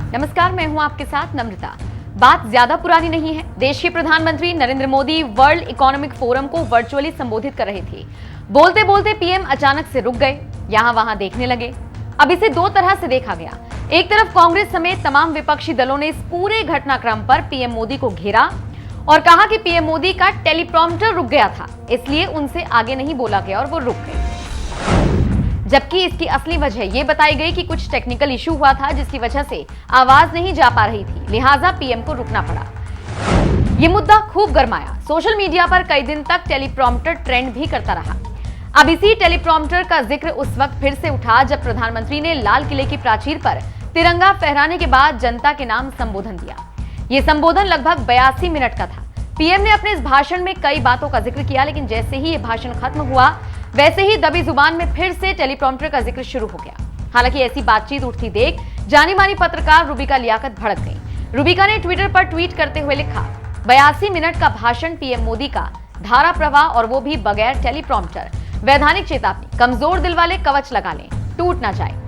नमस्कार, मैं हूं आपके साथ नम्रता। बात ज्यादा पुरानी नहीं है। देश के प्रधानमंत्री Narendra Modi world economic forum को वर्चुअली संबोधित कर रहे थे। बोलते बोलते पीएम अचानक से रुक गए, यहां वहां देखने लगे। अब इसे दो तरह से देखा गया। एक तरफ कांग्रेस समेत तमाम विपक्षी दलों ने इस पूरे घटनाक्रम पर पीएम मोदी को घेरा और कहा कि पीएम मोदी का टेलीप्रॉम्प्टर रुक गया था, इसलिए उनसे आगे नहीं बोला गया और वो रुक गए। जबकि इसकी असली वजह यह बताई गई कि कुछ टेक्निकल इशू हुआ था, जिसकी वजह से आवाज नहीं जा पा रही थी, लिहाजा पीएम को रुकना पड़ा। यह मुद्दा खूब गरमाया। सोशल मीडिया पर कई दिन तक टेलीप्रॉम्प्टर ट्रेंड भी करता रहा। अब इसी टेलीप्रॉम्प्टर का जिक्र उस वक्त फिर से उठा जब प्रधानमंत्री ने लाल किले की प्राचीर पर तिरंगा फहराने के बाद जनता के नाम संबोधन दिया। यह संबोधन लगभग 82 मिनट का था। पीएम ने अपने इस भाषण में कई बातों का जिक्र किया, लेकिन जैसे ही यह भाषण खत्म हुआ, वैसे ही दबी जुबान में फिर से टेलीप्रॉम्प्टर का जिक्र शुरू हो गया। हालांकि ऐसी बातचीत उठती देख जानी मानी पत्रकार रूबिका लियाकत भड़क गई। रूबिका ने ट्विटर पर ट्वीट करते हुए लिखा, 82 मिनट का भाषण पीएम मोदी का, धारा प्रवाह और वो भी बगैर टेलीप्रॉम्प्टर। वैधानिक चेतावनी, कमजोर दिल वाले कवच लगा लें, टूट ना जाए।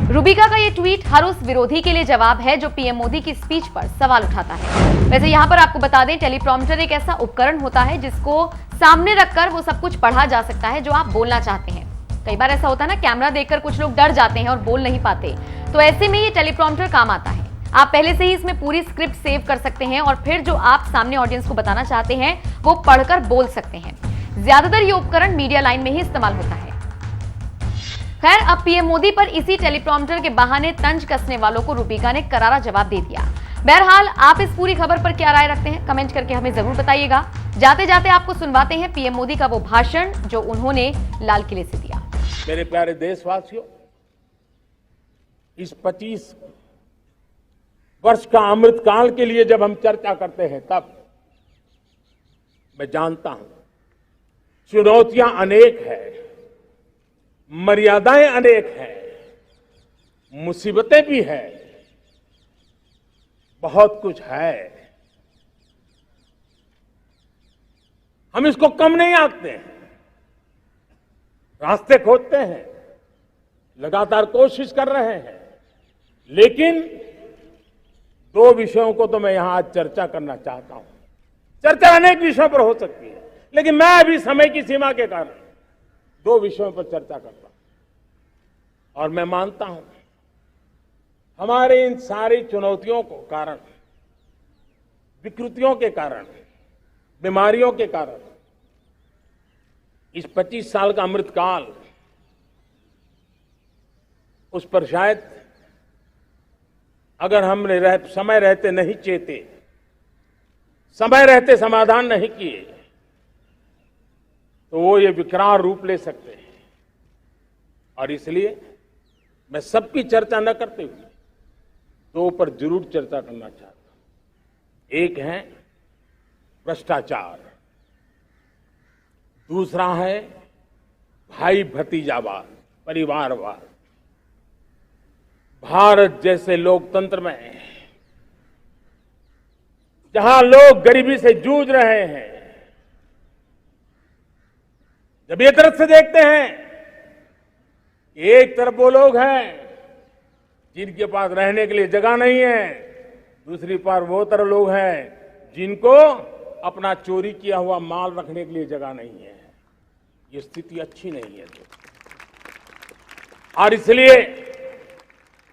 रूबिका का ये ट्वीट हर उस विरोधी के लिए जवाब है जो पीएम मोदी की स्पीच पर सवाल उठाता है। वैसे यहां पर आपको बता दें, टेलीप्रॉम्प्टर एक ऐसा उपकरण होता है जिसको सामने रखकर वो सब कुछ पढ़ा जा सकता है जो आप बोलना चाहते हैं। कई बार ऐसा होता है ना, कैमरा देखकर कुछ लोग डर जाते हैं और बोल नहीं पाते, तो ऐसे में ये टेलीप्रॉम्प्टर काम आता है। आप पहले से ही इसमें पूरी स्क्रिप्ट सेव कर सकते हैं और फिर जो आप सामने ऑडियंस को बताना चाहते हैं वो पढ़कर बोल सकते हैं। ज्यादातर ये उपकरण मीडिया लाइन में ही इस्तेमाल होता है। खैर, अब पीएम मोदी पर इसी टेलीप्रॉम्प्टर के बहाने तंज कसने वालों को रूबिका ने करारा जवाब दे दिया। बहरहाल, आप इस पूरी खबर पर क्या राय रखते हैं, कमेंट करके हमें जरूर बताइएगा। जाते जाते आपको सुनवाते हैं पीएम मोदी का वो भाषण जो उन्होंने लाल किले से दिया। मेरे प्यारे देशवासियों, इस 25 वर्ष का अमृतकाल के लिए जब हम चर्चा करते हैं, तब मैं जानता हूं चुनौतियां अनेक है, मर्यादाएं अनेक हैं, मुसीबतें भी है, बहुत कुछ है। हम इसको कम नहीं आंकते हैं, रास्ते खोजते हैं, लगातार कोशिश कर रहे हैं। लेकिन दो विषयों को तो मैं यहां आज चर्चा करना चाहता हूं। चर्चा अनेक विषयों पर हो सकती है, लेकिन मैं अभी समय की सीमा के कारण दो विषयों पर चर्चा करता हूं। और मैं मानता हूं हमारे इन सारी चुनौतियों को कारण, विकृतियों के कारण, बीमारियों के कारण, इस 25 साल का अमृतकाल, उस पर शायद अगर हमने समय रहते नहीं चेते, समय रहते समाधान नहीं किए, तो वो ये विकराल रूप ले सकते हैं। और इसलिए मैं सबकी चर्चा न करते हुए दो पर जरूर चर्चा करना चाहता हूं। एक है भ्रष्टाचार, दूसरा है भाई भतीजावाद, परिवारवाद। भारत जैसे लोकतंत्र में जहां लोग गरीबी से जूझ रहे हैं, जब ये तरफ से देखते हैं, एक तरफ वो लोग हैं जिनके पास रहने के लिए जगह नहीं है, दूसरी तरफ वो तरह लोग हैं जिनको अपना चोरी किया हुआ माल रखने के लिए जगह नहीं है। ये स्थिति अच्छी नहीं है। और इसलिए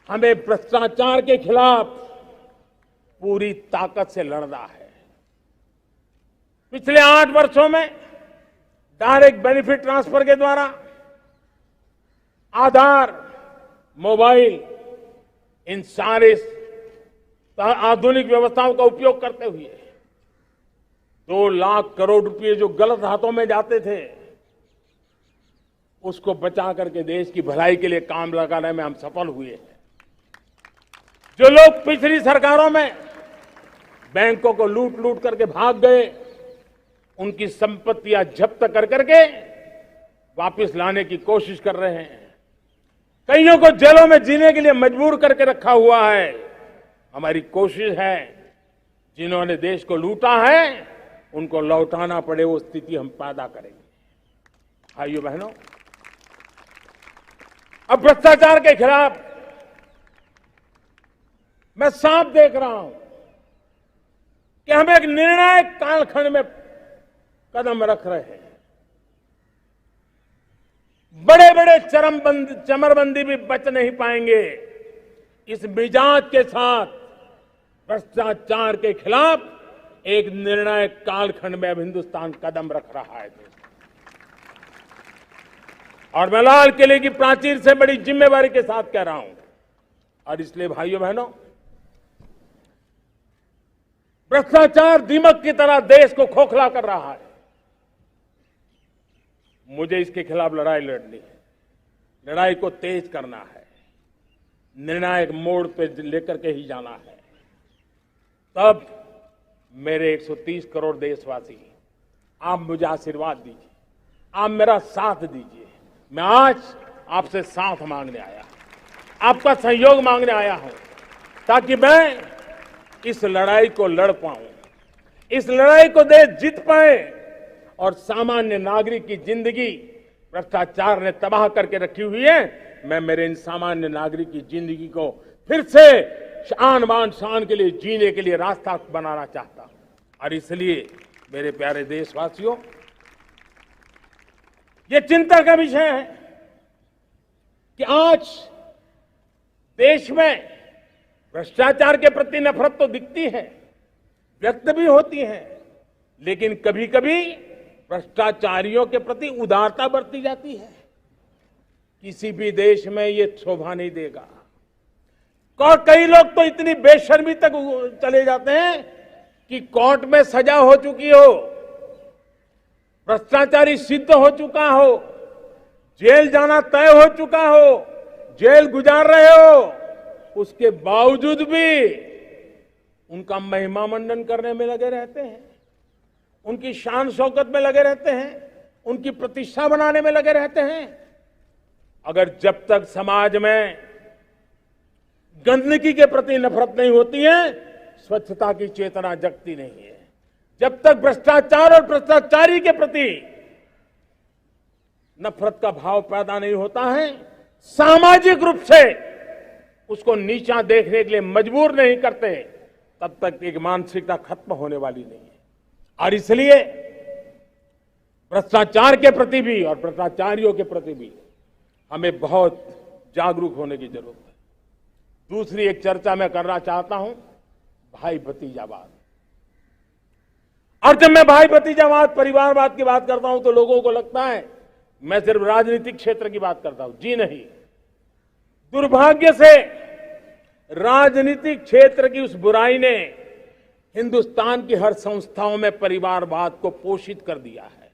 हमें भ्रष्टाचार के खिलाफ पूरी ताकत से लड़ना है। पिछले 8 वर्षों में डायरेक्ट बेनिफिट ट्रांसफर के द्वारा, आधार, मोबाइल, इन सारे आधुनिक व्यवस्थाओं का उपयोग करते हुए 2 लाख करोड़ रुपए जो गलत हाथों में जाते थे, उसको बचा करके देश की भलाई के लिए काम लगाने में हम सफल हुए हैं। जो लोग पिछली सरकारों में बैंकों को लूट लूट करके भाग गए, उनकी संपत्तियां जब्त कर करके वापस लाने की कोशिश कर रहे हैं। कईयों को जेलों में जीने के लिए मजबूर करके रखा हुआ है। हमारी कोशिश है जिन्होंने देश को लूटा है उनको लौटाना पड़े, वो स्थिति हम पैदा करेंगे। भाइयों बहनों, अब भ्रष्टाचार के खिलाफ मैं साफ देख रहा हूं कि हम एक निर्णायक कालखंड में कदम रख रहे हैं। बड़े बड़े चमरबंदी भी बच नहीं पाएंगे। इस मिजाज के साथ भ्रष्टाचार के खिलाफ एक निर्णायक कालखंड में अब हिंदुस्तान कदम रख रहा है। और मैं लाल किले की प्राचीर से बड़ी जिम्मेवारी के साथ कह रहा हूं। और इसलिए भाइयों बहनों, भ्रष्टाचार दीमक की तरह देश को खोखला कर रहा है। मुझे इसके खिलाफ लड़ाई लड़नी है, लड़ाई को तेज करना है, निर्णायक मोड़ पे लेकर के ही जाना है। तब मेरे 130 करोड़ देशवासी, आप मुझे आशीर्वाद दीजिए, आप मेरा साथ दीजिए। मैं आज आपसे साथ मांगने आया, आपका सहयोग मांगने आया हूं, ताकि मैं इस लड़ाई को लड़ पाऊं, इस लड़ाई को देश जीत पाए और सामान्य नागरिक की जिंदगी भ्रष्टाचार ने तबाह करके रखी हुई है। मैं मेरे इन सामान्य नागरिक की जिंदगी को फिर से शान बान शान के लिए जीने के लिए रास्ता बनाना चाहता हूं। और इसलिए मेरे प्यारे देशवासियों, ये चिंता का विषय है कि आज देश में भ्रष्टाचार के प्रति नफरत तो दिखती है, व्यक्त भी होती है, लेकिन कभी कभी भ्रष्टाचारियों के प्रति उदारता बरती जाती है। किसी भी देश में ये शोभा नहीं देगा। और कई लोग तो इतनी बेशर्मी तक चले जाते हैं कि कोर्ट में सजा हो चुकी हो, भ्रष्टाचारी सिद्ध हो चुका हो, जेल जाना तय हो चुका हो, जेल गुजार रहे हो, उसके बावजूद भी उनका महिमा मंडन करने में लगे रहते हैं, उनकी शान शौकत में लगे रहते हैं, उनकी प्रतिष्ठा बनाने में लगे रहते हैं। अगर जब तक समाज में गंदगी के प्रति नफरत नहीं होती है, स्वच्छता की चेतना जगती नहीं है। जब तक भ्रष्टाचार और भ्रष्टाचारी के प्रति नफरत का भाव पैदा नहीं होता है, सामाजिक रूप से उसको नीचा देखने के लिए मजबूर नहीं करते, तब तक एक मानसिकता खत्म होने वाली नहीं है। और इसलिए भ्रष्टाचार के प्रति भी और भ्रष्टाचारियों के प्रति भी हमें बहुत जागरूक होने की जरूरत है। दूसरी एक चर्चा मैं करना चाहता हूं, भाई भतीजावाद। और जब मैं भाई भतीजावाद, परिवारवाद की बात करता हूं तो लोगों को लगता है मैं सिर्फ राजनीतिक क्षेत्र की बात करता हूं। जी नहीं, दुर्भाग्य से राजनीतिक क्षेत्र की उस बुराई ने हिंदुस्तान की हर संस्थाओं में परिवारवाद को पोषित कर दिया है।